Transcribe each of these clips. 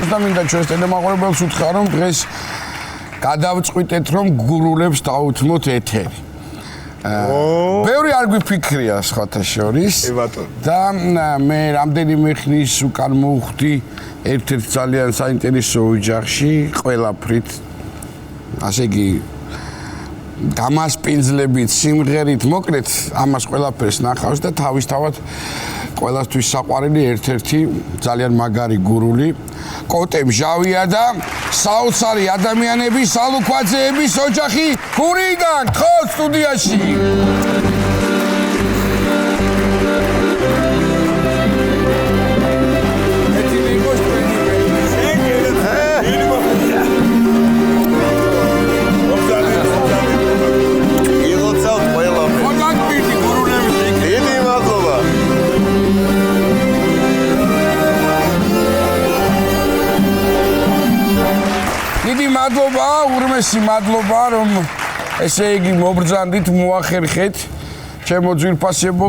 და მინდა ჩვენს ტელემაყურებელს უთხრა რომ დღეს გადავწყვიტეთ რომ გურულებს დავუთმოთ ეთერი. ბევრი არ გვიფიქრია სხვათა შორის და მე რამდენიმე ხნის უკან მოვხვდი ერთ-ერთ ძალიან საინტერესო ოჯახში ყველაფრით ასე იგი გამასპინძლებით სიმღერით მოკლედ ამას ყველაფერს ნახავს და თავისთავად ყველასთვის საყვარელი ერთ-ერთი ძალიან მაგარი გურული კოტე მჟავია და საოცარი ადამიანების სალუქვაძეების ოჯახი გურიდან ხო სტუდიაში მადლობა, ურმესი მადლობა, რომ ესე იგი მობრძანდით, მოახერხეთ. ჩემო ძვირფასებო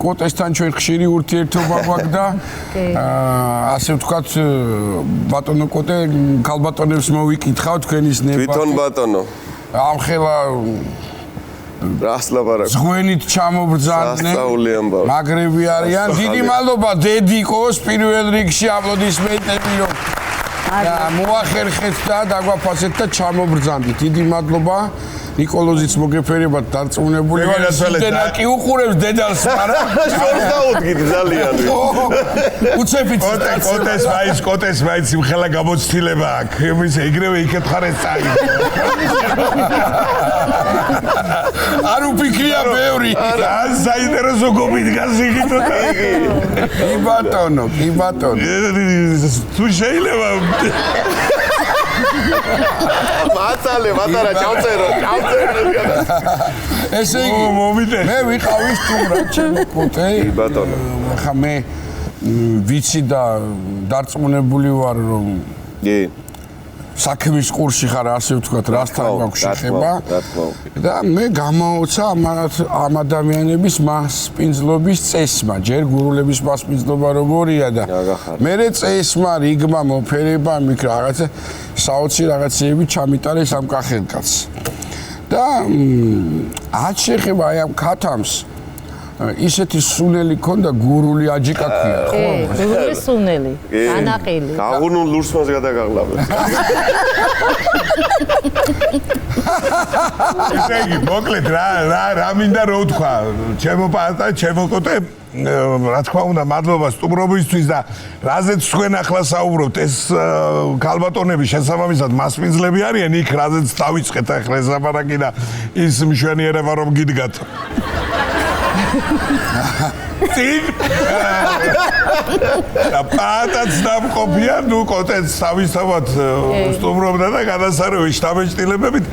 კოტესთან ჩვენ ხშირი ურთიერთობა გვაქვს და ასე ვთქვათ, ბატონო კოტე, ქალბატონებს მოვიკითხავ თქვენის ნება. თვითონ ბატონო. ამხელა რას ლაპარაკობ? ზღვენით ჩამობრძანდნენ. სასწაული ამბავი. მაგრები არიან. დიდი მადლობა დედიკოს პირველ რიგში აპლოდისმენტები რომ მოახერხეთ და დაგვაფასეთ და ჩამობრძანდით. დიდი მადლობა. ნიკოლოზიც მოგეფერებათ დარწმუნებული ვარ. დედა კი უყურებს დედალს, მაგრამ შორს დაუდგით ძალიან. უცებიც კოტეს მაინც იმხელა გამოცდილება აქვს. იმის ეგრევე იკითხარეს წაი. არ უფიქრია ბევრი. ან საინტერესო გომიდგას იგით და იგი. კი ბატონო. თუ შეიძლება მაცალე, მატარა ჩავწერო. ესე იგი, მე ვიყავი სტუმრად ჩემო კოტე. ბატონო. ხა მე ვიცი და დარწმუნებული ვარ რომ კი. საქმის ყურში ხარ ასე ვთქვათ, რასთან გვაქვს შეხება. და მე გამაოცა ამ ადამიანების მასპინძლობის წესმა. ჯერ გურულების მასპინძლობა როგორია და მერე წესმა, რიგმა, მოფერება, მიქ რაღაცა საოცი რაღაცეები ჩამიტარეს ამ კახელკაცს. და ათ შეხება აი ამ ქათამს ისეთი სუნელი ქონდა გურული აჯიკაკია ხო? გურული სუნელი, ანაყილი. გაღუნულ ლურსმას გადაგაღლავე. ესე იგი, მოკლედ რა მინდა რო ვთქვა, ჩემო პატა, ჩემო კოტე, რა თქმა უნდა, მადლობა სტუმრობისთვის და რაზეც თქვენ ახლა საუბრობთ, ეს ქალბატონები შესაბამისად მასპინძლები არიან, იქ რაზეც დავიწყეთ ახლა ეს ლაპარაკი და ის მშვენიერება რომ გიდგათ. წინ და პატაც დამყოფია, ნუ კოტეც თავისთავად სტუმრობდა და გადასარევი შტაბეჭდილებებით.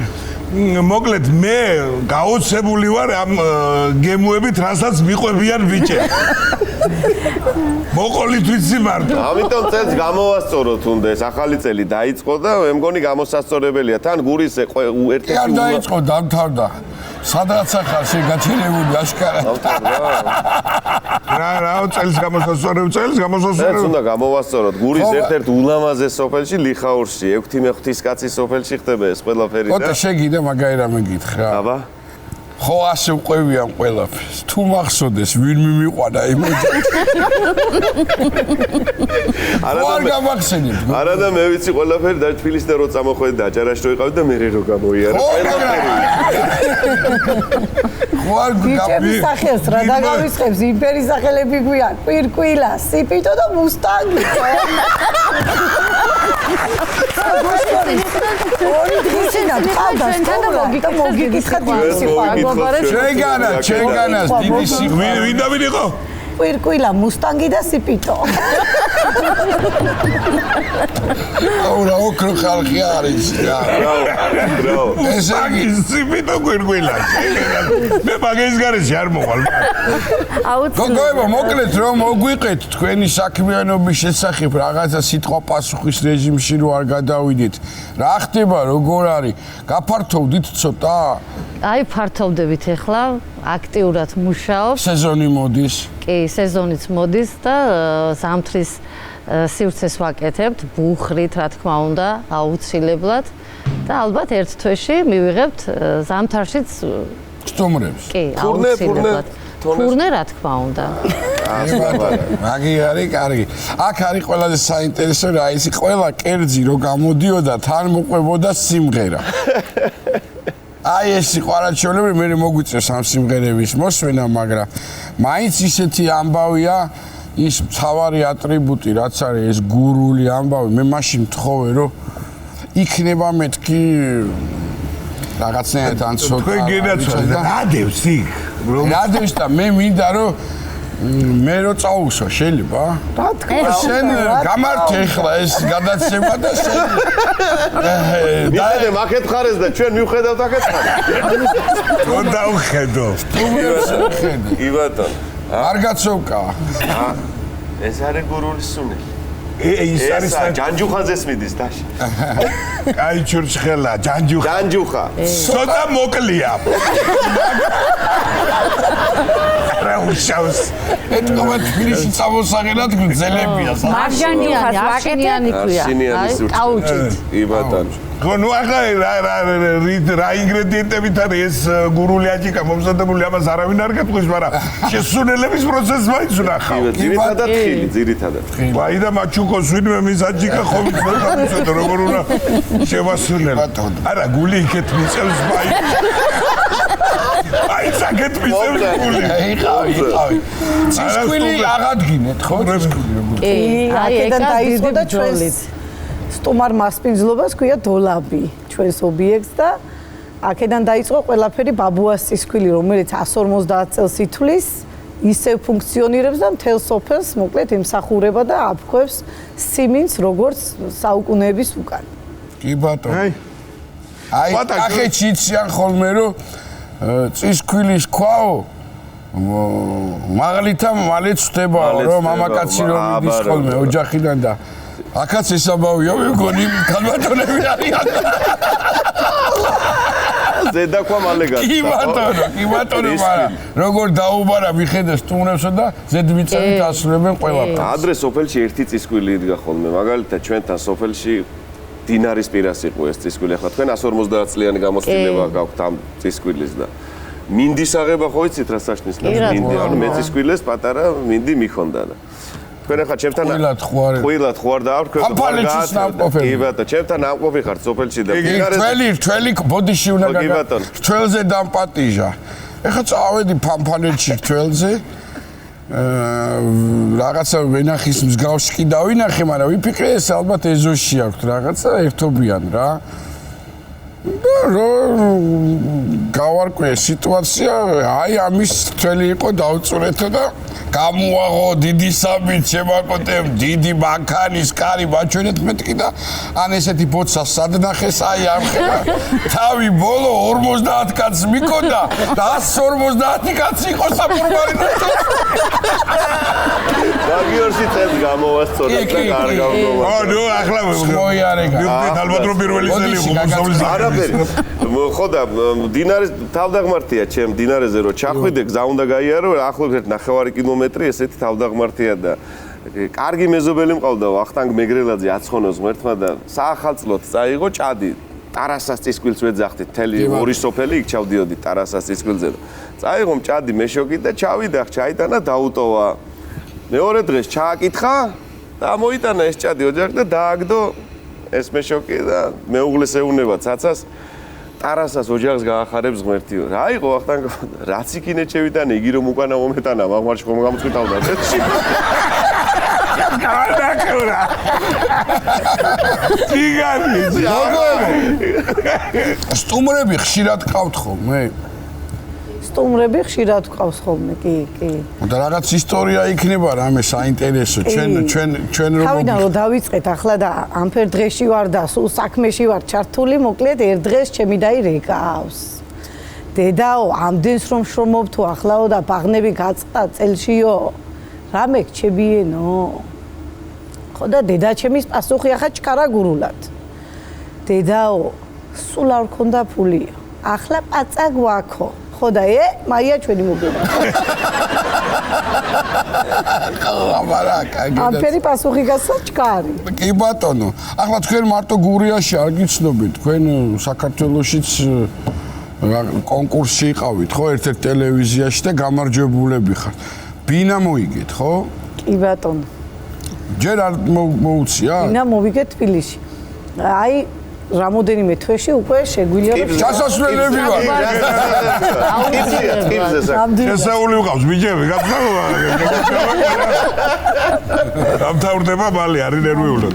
მოკლედ მე გაოცებული ვარ ამ გემუებით, რასაც მიყვებიან ბიჭები. მოყოლით ვიცი მარტო. ამიტომ წელს გამოვასწორო თუნდაც, ახალი წელი დაიწყო და მე მგონი გამოსასწორებელია. თან გურის ერთ-ერთი არ დაიწყო, დამთავრდა. სადღაც ახალ შეგაჩერებული აშკარა. რა წელს გამოსასწორებ. ეს უნდა გამოვასწოროთ. გურის ერთ-ერთ ულამაზეს სოფელში ლიხაურში, 6-5 კაცის სოფელში ხდება ეს ყველაფერი და კოტე შეგიდა მაგარი რამე გითხრა. აბა ხო ასე ვყვევიან ყველაფერს. თუ მახსოვდეს ვინ მიმიყვანა იმ ოჯახს. არ გამახსენებ. არა და მე ვიცი ყველაფერი და თბილისში რო წამოხვედი და აჭარაში რო იყავდი და მე რო გამოიარა ყველაფერი. ხო არ ბიჭების სახელს რა დაგავიწყებს იმპერიის სახელები გვიან. კვირკვილა, სიპიტო და მუსტანგი. ორი დღისინა ყავდა და მოგიკითხა დიდი სიყვარული. ჩვენგანაც დიდი სიყვარული. ვინ დავიდიყო? კვირკვილა, მუსტანგი და სიპიტო. აუ რა ოქრო ხალხი არის რა. ესე იგი სიპიტო კვირკვილა. მე მაგის გარეშე არ მოვალ. გოგოებო, მოკლედ რომ მოგვიყეთ თქვენი საქმიანობის შესახებ რაღაცა სიტყვა პასუხის რეჟიმში რო არ გადავიდეთ. რა ხდება, როგორ არის? გაფართოვდით ცოტა? აი ფართოვდებით ახლა, აქტიურად მუშაობ. სეზონი მოდის. კი, სეზონიც მოდის და ზამთრის სივრცეს ვაკეთებთ, ბუხრით, რა თქმა უნდა, აუცილებლად და ალბათ ერთ თვეში მივიღებთ ზამთარშიც სტუმრებს. კი, აუცილებლად. ფურნე რა თქმა უნდა. მაგი არის კარგი. აქ არის ყველაზე საინტერესო რა ისი ყველა კერძი რო გამოდიოდა თან მოყვებოდა სიმღერა. აი ეს იყო არაჩვეულებრივი მე მოგვიწევს ამ სიმღერების მოსვენა, მაგრამ მაინც ისეთი ამბავია ის მთავარი ატრიბუტი რაც არის ეს გურული ამბავი მე მაშინ მთხოვე რომ იქნება მეთქი რაღაცნაირად ან ცოტა თქვენ გენაცვალეთ რადევს იქ რადევს და მე მინდა რომ მე რო წაუსო შეიძლება? რა თქმა შენ გამართე ახლა ეს გადაცემა და შენ დაედე მაკეთ ხარეს და ჩვენ მივხედავთ აქეთ ხარ. რო დავხედო. კი ბატონო. არ გაცოვკა. ეს არის გურული სუნელი. ის არის ჯანჯუხაზეს მიდის დაში. აი ჩურჩხელა ჯანჯუხა. ჯანჯუხა. ცოტა მოკლია. რა უშავს. ეთქობა თბილისში წამოსაღერად გძელებია. მარჯანიუხას ვაკეთიანი ქვია. კაუჩით. კი ბატონო. ხო ნუ ახლა რა ინგრედიენტებით არის ეს გურული აჯიკა მომზადებული ამას არავინ არ გეტყვის, მაგრამ შესუნელების პროცესს მაინც ვნახავ. ძირითადად ხილი, ძირითადად. აი და მაჩუკოს ვინმე მის აჯიკა ხომ ვიცოდე როგორ უნდა შევასრულებ. არა გული იქეთ მიწევს მაინც. აი საკეთ მიწევს გული. იყავი. ცისკვილი აღადგინეთ ხო? ცისკვილი როგორ. კი, აი აქედან ეგ დაიწყო და ჩვენს სტუმარ მასპინძლობას ქვია დოლაბი ჩვენს ობიექტს და აქედან დაიწყო ყველაფერი ბაბუას ცისკვილი რომელიც 150 წელს ითვლის ისევ ფუნქციონირებს და მთელ სოფელს მოკლედ ემსახურება და აფქვევს სიმინს როგორც საუკუნეების უკან. კი ბატონო. აი კახეთში იციან ხოლმე რომ ცისკვილის ქვაო მაღლითა მალე წდებაო რომ მამაკაცი რომ მიდის ხოლმე ოჯახიდან და აქაც ესაბავია მეგონი ქალბატონები არიან. ზედაქვა მალე გაწყდა. კი ბატონო, მაგრამ როგორ დაუბარა მიხედა სტუმრებსო და ზედმიწებით ასრულებენ ყველაფერს. ადრე სოფელში ერთი წისკვილი იდგა ხოლმე, მაგალითად ჩვენთან სოფელში დინარის პირას იყო ეს წისკვილი. ახლა თქვენ 150 წლიანი გამოცდილება გაქვთ ამ წისკვილის და მინდის აღება ხო იცით რა საშნის მინდი, ანუ მე წისკვილეს პატარა მინდი მიხონდა და თქვენ ახლა ჩემთან ხვილად ხوار და არ თქვენ კი ბატონო ჩემთან ამყოფი ხართ სოფელში და თველი ბოდიში უნდა გაგა თველზე დამპატიჟა ეხლა წავედი ფანფანეთში თველზე რაღაცა ვენახის მსგავსი კი დავინახე მაგრამ ვიფიქრე ეს ალბათ ეზოში აქვს რაღაცა ერთობიან რა გავარკვე სიტუაცია აი ამის თველი იყო დავწურეთო და გამოაღო დიდი სამით შემაკოტებ დიდი მანქანის კარი მაჩვენეთ მეთქი და ან ესეთი ბოცა სადნახეს აი ამხება თავი ბოლო 50 კაცს მიკონდა და 150 კაცი იყო საფორმარინო გაგიორში წელს გამოვასწორე და კარგავ გოვა ნუ ახლა მოიარეკა ალბათ რომ პირველი წელი იყო მოსავლის არაფერი ხო და დინარის თავდაღმართია ჩემ დინარეზე რომ ჩახვიდე გზა უნდა გაიარო ახლობთ 9 კილომეტრი ესეთი თავდაღმართია და კარგი მეზობელი მყავდა ვახტანგ მეგრელაძე აცხონოს ღმერთმა და საახალწლოდ წაიღო ჭადი ტარასას წისკვილს ვეძახდით თელი ორი სოფელი იქ ჩავდიოდი ტარასას წისკვილზე და წაიღო ჭადი მეშოკი და ჩავიდა ჩაიტანა დაუტოვა მეორე დღეს ჩააკითხა და მოიტანა ეს ჭადი ოჯახი და დააგდო ეს მეშოკი და მეუღლეს ეუნება ცაცას ტარასას ოჯახს გაახარებს ღმერთიო. რა იყო ვახტანგ რაც იქინეთ შევიტანე იგი რომ უკანა მომეტანა მაგმარში ხომ გამწვითავდა წეთში. გადაკურა. ციგარი. სტუმრები ხშირად ყავთ ხოლმე? სტუმრები ხშირად ყავს ხოლმე, კი. და რაღაც ისტორია იქნება რამე საინტერესო ჩვენ რომ თავიდან რომ დავიწყეთ ახლა და ამფერ დღეში ვარ და სულ საქმეში ვარ ჩართული, მოკლედ ერთ დღეს ჩემი დაი რეკავს. დედაო, ამდენს რომ შრომობ თუ ახლაო და ბაღნები გაწყდა წელშიო. რამე გჩებიენო? ხო და დედა ჩემის პასუხი ახლა ჩქარა გურულად. დედაო, სულ არ მქონდა ფული. ახლა პაცა გვაქო. ხო და მაია ჩვენი მოგება. მაგრამ კაი. ამფერი პასუხი გასცა ჩქარი. კი ბატონო. ახლა თქვენ მარტო გურიაში არ გიცნობთ, თქვენ საქართველოშიც კონკურსში იყავით, ხო, ერთ-ერთ ტელევიზიაში და გამარჯვებულები ხართ. ბინა მოიგეთ, ხო? კი ბატონო. ჯერ არ მოუწია? ბინა მოვიგე თბილისში. აი რამოდენიმე თვეში უკვე შეგვიძლია ჩასასვლელები ვარ. შესაული ვიყავს ბიჭები, გაფრთხილება. დამთავრდება მალე, არის ნერვიულად.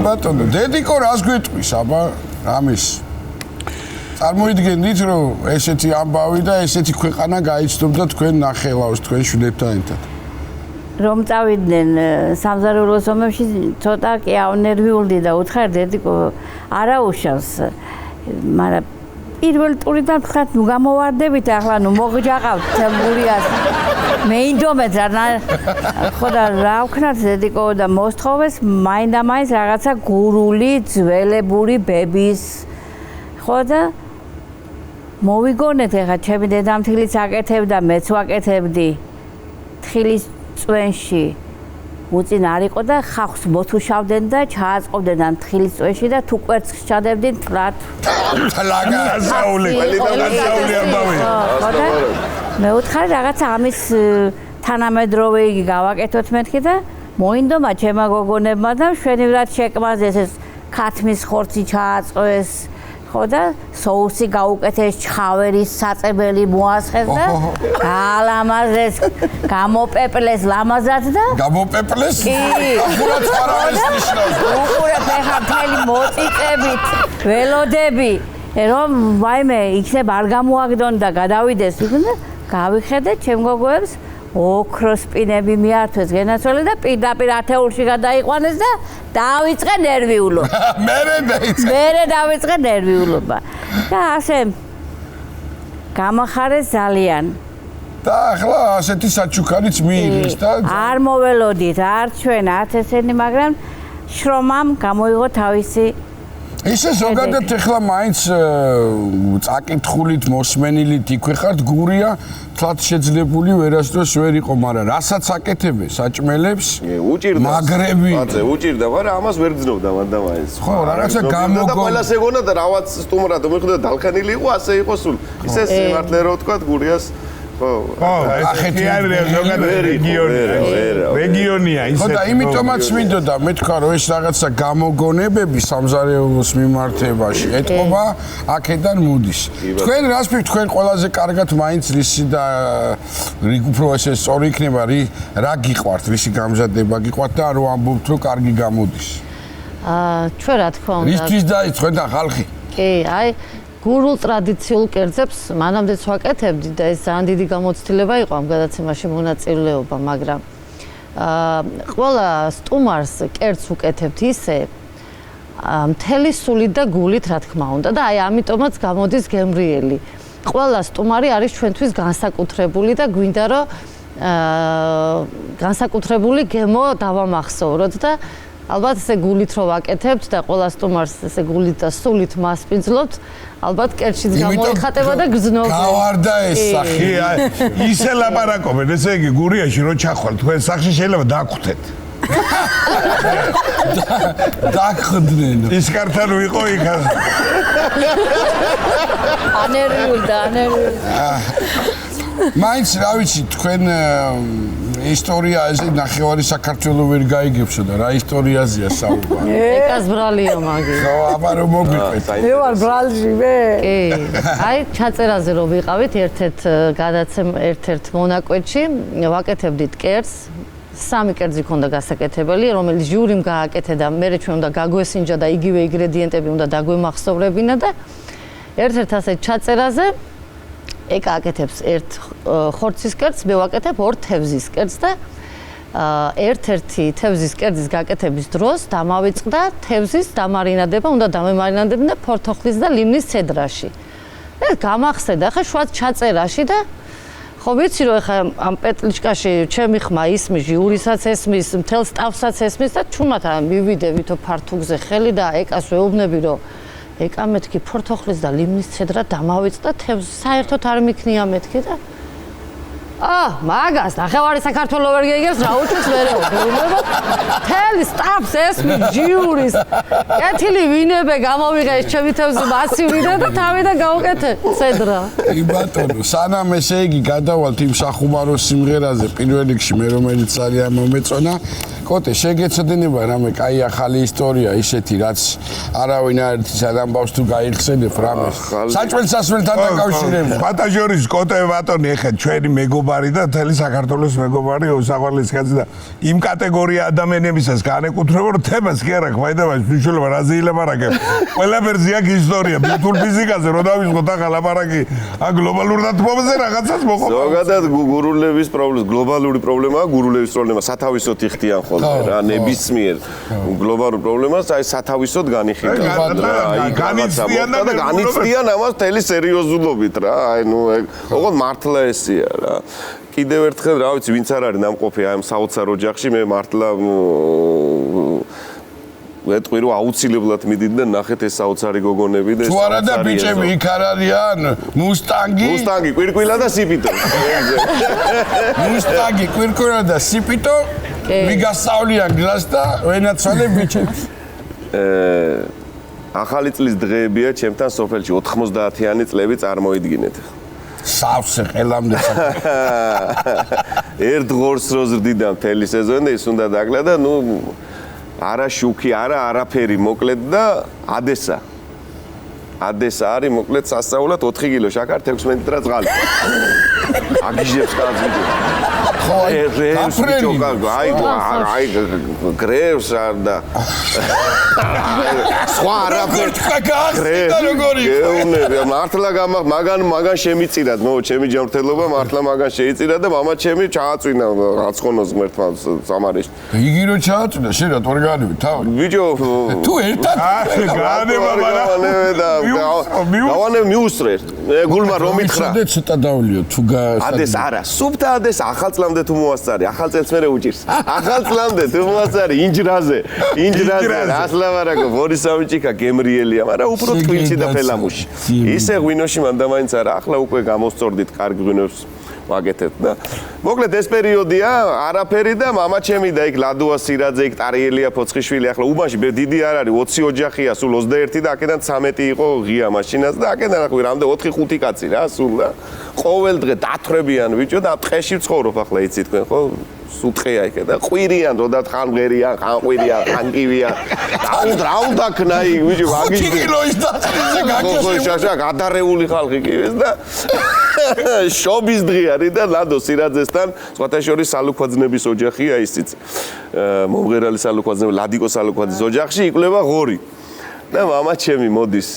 ბატონო, დედიკო რას გვიტყვის, აბა, რამის? წარმოიდგენთ, რომ ესეთი ამბავი და ესეთი ქვეყანა გაიცნობდა თქვენ ნახელავს, თქვენ შვილებთან ერთად. რომ წავიდნენ სამზარეულოს ომებში, ცოტა კი ავნერვიულდი და უთხარ დედიკო არა უშავს. მაგრამ პირველ ტურიდან თქვათ, ნუ გამოვარდებით ახლა, ნუ მოგჯაყავთ გურიას. მე ინდომეთ რა ხო და რა ვქნათ დედიკო და მოსთხოვეს მაინდა-მაინც რაღაცა გურული, ძველებური ბების ხო და მოვიგონეთ ახლა ჩემი დედამთილიც აკეთებდა, მეც ვაკეთებდი. თხილის წვენში უწინ არ იყო და ხახს მოთუშავდნენ და ჩააწყობდნენ ამ თხილის წვენში და თუ კვერცხს ჩადებდნენ თლად. გასაული ამბავია. მე ვუთხარი რაღაცა ამის თანამედროვე იგი გავაკეთოთ მეთქი და მოინდომა ჩემმა გოგონებმა და მშვენივრად შეკმაზეს ეს ქათმის ხორცი ჩააწყვეს. ხო და соуსი გაუკეთეს, ჩხავერის საწებელი მოასხეს და გალამაზეს, გამოპეპლეს ლამაზად და გამოპეპლეს? კი. ახურად ხარავეს ნიშნავს. უყურებ ახლა მთელი მოწიწებით, ველოდები, რომ ვაიმე, იქნებ არ გამოაგდონ და გადავიდეს იქ და გავიხედე ჩემ გოგოებს ოქროს სპინები მიართვეს გენაცვალე და პირდაპირ ათეულში გადაიყვანეს და დავიწყე ნერვიულობა. მერე დავიწყე ნერვიულობა. და ასე გამახარეს ძალიან. და ახლა ასეთი საჩუქარიც მიიღეს და არ მოველოდით, არ ჩვენ, არც ესენი, მაგრამ შრომამ გამოიღო თავისი ისე ზოგადად ახლა მაინც წაკითხულით მოსმენილით იქვე ხართ გურია თლად შეძლებული ვერასდროს ვერ იყო, მაგრამ რასაც აკეთებენ საჭმელებს უჭირდა მაგრები უჭირდა, მაგრამ ამას ვერ გძნობდა მანდ-მაინც. ხო, რაღაცა გამოგო და ყველას ეგონა და რაღაც სტუმრად მიხვდა დალხანილი იყო, ასე იყო სულ. ისე სიმართლე რო ვთქვა გურიას ხო, ახეთი არის ზოგადად რეგიონია ისე. ხო და იმიტომაც მინდოდა მეთქვა რომ ეს რაღაცა გამოგონებები სამზარეულოს მიმართებაში ეთყობა აქედან მოდის. თქვენ რას ფიქრობთ, თქვენ ყველაზე კარგად მაინც რისი და უფრო ესე სწორი იქნება, რა გიყვართ, რისი გამზადება გიყვართ და რო ამბობთ რომ კარგი გამოდის. ჩვენ რა თქმა უნდა. რისთვის დაიწყეთ და ხალხი? კი, აი გურულ ტრადიციულ კერძებს მანამდეც ვაკეთებდი და ეს ძალიან დიდი გამოცდილება იყო ამ გადაცემაში მონაწილეობა, მაგრამ ყველა სტუმარს კერძს უკეთებთ ისე მთელი სულით და გულით, რა თქმა უნდა და აი ამიტომაც გამოდის გემრიელი. ყველა სტუმარი არის ჩვენთვის განსაკუთრებული და გვინდა რომ განსაკუთრებული გემო დავამახსოვროთ და ალბათ ესე გულით რო ვაკეთებთ და ყველა სტუმარს ესე გულით და სულით მასპინძლობთ, ალბათ კერძშიც გამოიხატება და გზნობა. გავარდა ეს სახი. ისე ლაპარაკობენ, ესე იგი გურიაში რო ჩახვალ, თქვენ სახში შეიძლება დაგვხვდეთ. დაგხვდნენ. ის კართან ვიყო იქ. ანერვიულდა. მაინც რა ვიცი, თქვენ ისტორიაზე ნახევარი საქართველოს ვერ გაიგებსო და რა ისტორიაზეა საუბარი. ეკას ბრალია მაგი. ხო, აბა რომ მოგიყვეთ. მე ვარ ბრალში მე. კი. აი ჩაწერაზე რომ ვიყავით ერთ-ერთ მონაკვეთში, ვაკეთებდით კერძს. 3 კერძი ქონდა გასაკეთებელი, რომელიც ჟურიმ გააკეთე და მე ჩვენ უნდა გაგვესინჯა და იგივე ინგრედიენტები უნდა დაგვემახსოვრებინა და ერთ-ერთ ასე ჩაწერაზე ეკა აკეთებს ერთ ხორცის კერძს, მე ვაკეთებ 2 თევზის კერძს და ერთ-ერთი თევზის კერძის გაკეთების დროს დამავიწყდა თევზის დამარინადება, უნდა დამემარინადებინა ფორთოხლის და ლიმნის ცედრაში. ეს გამახსენდა ხა შუა ჩაწერაში და ხო ვიცი რომ ხა ამ პეტლიჩკაში ჩემი ხმა ისმის, ჟიურისაც ესმის, მთელ სტავსაც ესმის და ჩუმად მივიდე ვითო ფართუგზე ხელი და ეკას ვეუბნები რომ ეკა მეთქი ფორთოხლის და ლიმნის ცედრა დამავიწყდა თევზს, საერთოდ არ მიქნია მეთქი და მაგას ნახევარი საქართველოს ვერ გეგებს რა უჩვენს მერეო. თელი სტაფს ესმის ჯიურის. კეთილი ვინებე გამოვიღე ეს ჩემი თევზი მასივრიდან და თავიდან გავუკეთე ცედრა. კი ბატონო, სანამ ესე იგი გადავალთ იმ სახუმარო სიმღერაზე პირველ რიგში მე რომელიც ძალიან მომეწონა, კოტე შეგეცოდინება რამე კაი ახალი ისტორია ისეთი რაც არავინ არ იცის ამბავს თუ გაიხსენებ რამეს. საჭმელ-სასმელთან დაკავშირებით. ბატაჟორის კოტე ბატონი ეხა ჩვენი მეგობარი და მთელი საქართველოს მეგობარი ოსავალის კაცი და იმ კატეგორია ადამიანებისას განეკუთვნება რომ თემას კი არა ხვაიდავას მნიშვნელობა რაზე ილაპარაკებ. ყველაფერზე აქვს ისტორია ბიოთულ ფიზიკაზე რო დავიწყოთ ახლა ლაპარაკი აქ გლობალურ დათმობაზე რაღაცას მოყვა. ზოგადად გურულების პრობლემა, გლობალური პრობლემაა გურულების პრობლემა, სათავისოდ იხდიან ხოლმე რა ნებისმიერ გლობალურ პრობლემას აი სათავისოდ განიხილავენ. განიცდიან ამას მთელი სერიოზულობით რა. აი ნუ ოღონდ მართლა ესია რა. კიდევ ერთხელ რა ვიცი ვინც არ არის ნამყოფი აი ამ საოცარ ოჯახში მე მართლა ვეტყვი რომ აუცილებლად მიდიდნენ ნახეთ ეს საოცარი გოგონები და ეს თუ არა და ბიჭები იქ არ არიან მუსტანგი კვირკვილა და სიპიტო მუსტანგი კვირკვილა და სიპიტო მიგასწავლიან გლას და ვენაცვალე ბიჭებს ახალი წლის დღეებია ჩემთან სოფელში 90-იანი წლები წარმოიდგინეთ სავსე ყელამდე ერთ ღორს რო ზრდიდა მთელი სეზონი და ის უნდა დაკლა და ნუ არა შუქი, არაფერი მოკლედ და ადესა არის მოკლედ სასწაულად 4 კილო შაქარ 16 ლიტრა წყალი. აგიჟებს კაცი. ხო, აი გრევს არ და სხვა არაფერი გრევს როგორი მართლა მაგან შემიწირად მო ჩემი ჯანმრთელობა მართლა მაგან შეიწირა და მამა ჩემი ჩააწვინა რაცხონოს ღმერთმა სამარიაში. იგი რო ჩააწვინა შენ რა თორგანები თავი ბიჭო თუ ერთად გაანება გავანე მიუსწრე გულმა რომ მითხრა ცოტა დავლიო თუ ადეს არა სუფთა ადეს ახალწლამდე თუ მოასწარი ახალწელს მერე უჭირს ახალწლამდე თუ მოასწარი ინჯრაზე ასლავარაკო ბორისავიჩიკა გემრიელია მაგრამ უფრო ტვინცი და ფელამუში ისე ღვინოში მანდა მაინც არა ახლა უკვე გამოსწორდით კარგ ღვინოს ვაკეთებ და მოკლედ ეს პერიოდია არაფერი და მამა ჩემი და იქ ლადუა სირაძე იქ ტარიელია ფოცხიშვილი ახლა უბანში დიდი არ არის 20 ოჯახია სულ 21 და აქედან 13 იყო ღია მაშინაც და აქედან ახლა რამდენი 4-5 კაცი რა სულ და ყოველ დღე დათხრებიან ბიჭო და ტყეში ვცხოვრობ ახლა იცი თქვენ ხო სუთხეა იქ და ყვირიან როდათ ხანღერია ხანყვირია ხანკივია რა უნდა ქნაი ბიჭო მაგის 5 კილოის დაწყებაზე გაგაშა გადარეული ხალხი კი ეს და შობის დღე არის და ლადო სირაძესთან სხვათა შორის სალუქვაძნების ოჯახია ისიც მომღერალი სალუქვაძნები ლადიკო სალუქვაძის ოჯახში იკვლება ღორი და მამა ჩემი მოდის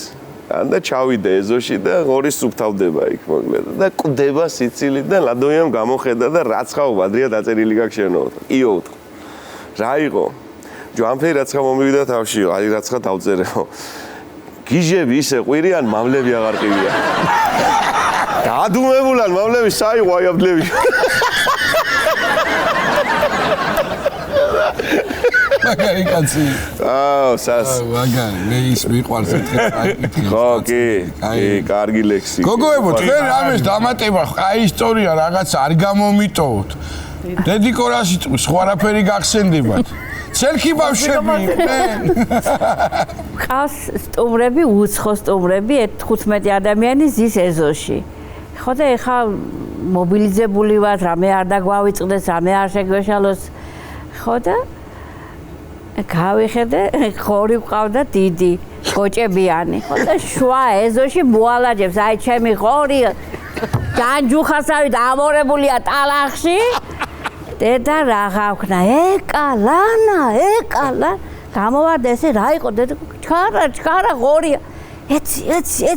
და ჩავიდა ეზოში და ღორი სუფთავდება იქ მოკლედ და კვდება სიცილი და ლადოიამ გამოხედა და რაცხაო ადრია დაწერილი გაქვს შენო იო რა იყო ჯვანფერი რაცხა მომივიდა თავშიო აი რაცხა დავწერეო გიჟები ისე ყვირიან მამლები აღარ ყივია დაადუმებულან მამლები საიღო აი აბლები მაგარი კაცი სას მაგარი მე ის მიყვარს ეთქი ხო კი კარგი ლექსი გოგოებო თქვენ რამეს დამატება აი ისტორია რაღაც არ გამომიტოვოთ დედიკორაში სხვა რაფერი გახსენდებათ ცელქი ბავშვები ყავს სტუმრები უცხო სტუმრები 15 ადამიანი ზის ეზოში ხო და ეხა მობილიზებული ვართ რამე არ დაგვავიწყდეს რამე არ შეგვეშალოს ხო და გავიხედე ხორი ვყავდა დიდი გოჭებიანი ხო და შუა ეზოში მოალაჯებს აი ჩემი ხორი ჯანჯუხასავი დამორებულია ტალახში დედა რა გავქნა ეკალანა გამოვარდა ესე რა იყო დედა ჩქარა ხორია ეცი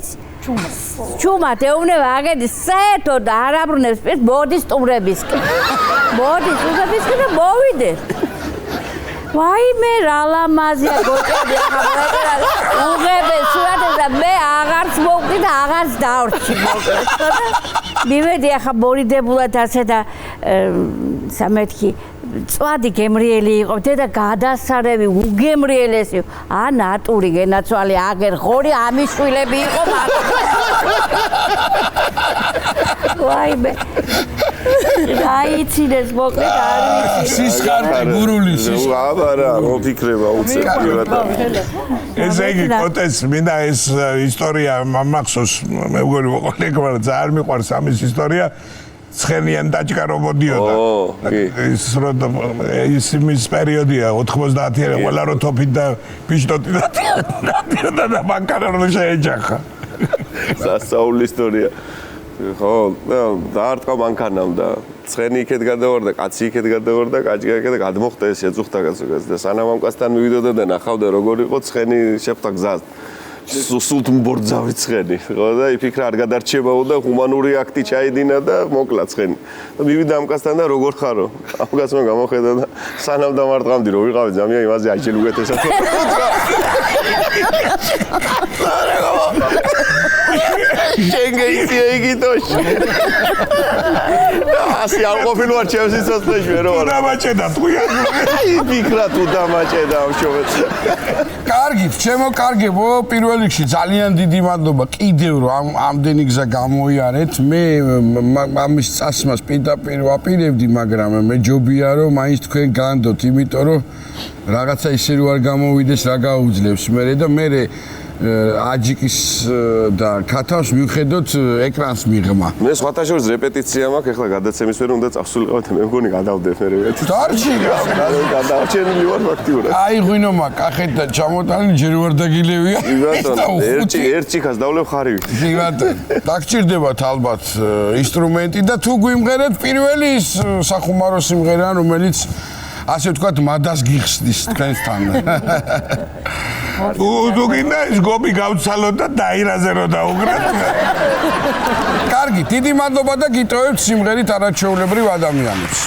ჩუმა თეუნება აგედი საერთო და არაბრუნებს ეს მოდის სტუმრებისკენ და მოვიდე ვაიმე რა ლამაზია გოჭები ახლა უღებე სურათებს და მე აღარც მოვკვდი და აღარც დავრჩი მოკლედ და მივედი ახლა მორიდებულად ასე და სამეთქი წვადი გემრიელი იყო დედა გადასარევი უგემრიელესი ნატური გენაცვალე აგერ ხორი ამის შვილები იყო ვაიმე. აიცინეს მოკლედ არ ვიცი. სისხარტი გურულის აბარა მოფიქრება უცებიათ. ესე იგი კოტეს მინდა ეს ისტორია მახსოვს მე მგონი მოყოლეკმა ძალიან მიყვარს ამის ისტორია ცხენიან დაჭკა რო მოდიოდა ის რო ის მის პერიოდია 90-იანი ყველა რო თოფით და ბიჭდოთი და ბანკარა რო შეეჯახა სასაული ისტორია ხო დაარტყა მანქანამ და ცხენი იქეთ გადავარდა კაცი იქეთ გადავარდა კაჭი იქეთ გადმოხდა ეს ეძუხთა კაცს და სანამ ამ კაცთან მივიდოდა და ნახავდა როგორ იყო ცხენი შეფთა გზას სულთ მბორძავი ცხენი ხო და იფიქრა არ გადარჩებაო და ჰუმანური აქტი ჩაიდინა და მოკლა ცხენი და მივიდა ამ კაცთან და როგორ ხარო ამ კაცმა გამოხედა და სანამ დამარტყამდი რომ ვიყავი ზამია იმაზე აიჩენ უკეთესად შენგეიცი ეგიტოში ასე არ ყოფილვარ ჩემს სიცოცხლეში მე რო არ დამაჭედა თქვია იფიქრა თუ დამაჭედა ამ შოვეთ კარგით, ჩემო კარგებო, პირველ რიგში ძალიან დიდი მადლობა კიდევ რომ ამდენი გზა გამოიარეთ. მე ამის წასმას პირდაპირ ვაპირებდი, მაგრამ მე ჯობია რომ მაინც თქვენ განდოთ, იმიტომ რომ რაღაცა ისე რო არ გამოვიდეს, რა გაუძლებს მე და მე აჯიკის და ქათავს მივხედოთ ეკრანს მიღმა. მე სხვათა შორის რეპეტიცია მაქვს, ეხლა გადაცემის ვერ უნდა წავსულიყავ და მე მგონი გადავდებ მე რეპეტიცია. დარჩი გადავჩენილი ვარ ფაქტიურად. აი ღვინომა კახეთ და ჩამოტანილი ჯერ ვარ დაგილევია. ბატონო, ერთი ხას დავლევ ხარივით. კი ბატონო, დაგჭირდებათ ალბათ ინსტრუმენტი და თუ გვიმღერეთ პირველი ის სახუმარო სიმღერა, რომელიც ასე ვთქვათ, მადას გიხსნის თქვენთან. თუ გინდა ის გობი გავცალოთ და დაირაზე რო დაუგრათ. კარგი, დიდი მადლობა და გიტოვებთ სიმღერით არაჩვეულებრივ ადამიანებს.